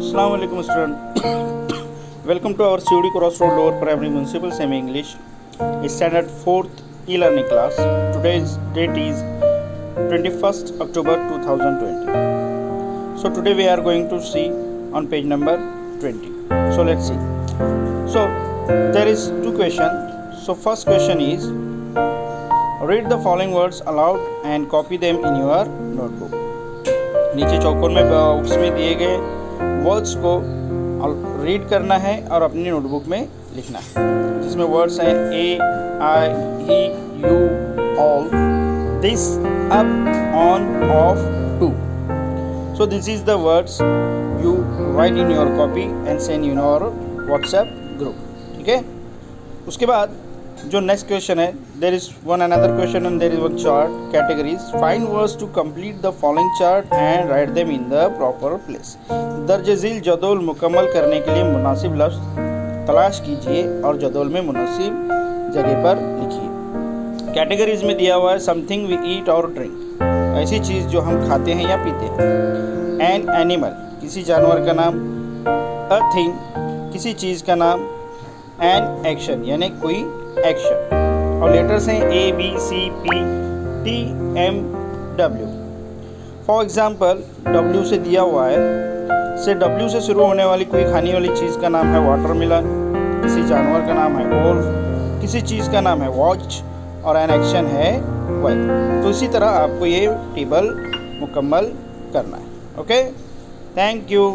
Assalamualaikum student. Welcome to our Sewri Crossroad Lower Primary Municipal Semi English Standard 4th e-learning class. Today's date is 21st October 2020. So today we are going to see on page number 20. So let's see. So there is two questions. So first question is, read the following words aloud and copy them in your notebook. नीचे चौकोर में box में दिए गए words को read करना है और अपनी नोटबुक में लिखना है, जिसमें वर्ड्स हैं a, I, he, you, all, this, up, on, off, to. So this is the words you write in your copy and send in your WhatsApp group. ठीक है. उसके बाद जो नेक्स्ट क्वेश्चन है, there is one another question and there is one chart categories. Find words to complete the following chart and write them in the proper place. दर्ज झील जदौल मुकम्मल करने के लिए मुनासिब लफ्ज़ तलाश कीजिए और जदौल में मुनासिब जगह पर लिखिए. कैटेगरीज में दिया हुआ है समथिंग वी ईट और ड्रिंक, ऐसी चीज़ जो हम खाते हैं या पीते हैं. एन एनिमल, किसी जानवर का नाम. अ थिंग, किसी चीज़ का नाम. एन एक्शन, यानी कोई एक्शन. और लेटर्स हैं A, B, C, P, T, M, W. For example W से दिया हुआ है, से डब्ल्यू से शुरू होने वाली कोई खाने वाली चीज़ का नाम है वाटरमेलन, किसी जानवर का नाम है वोल्फ, किसी चीज़ का नाम है वॉच और एन एक्शन है वेल. तो इसी तरह आपको ये टेबल मुकम्मल करना है. Okay, thank you.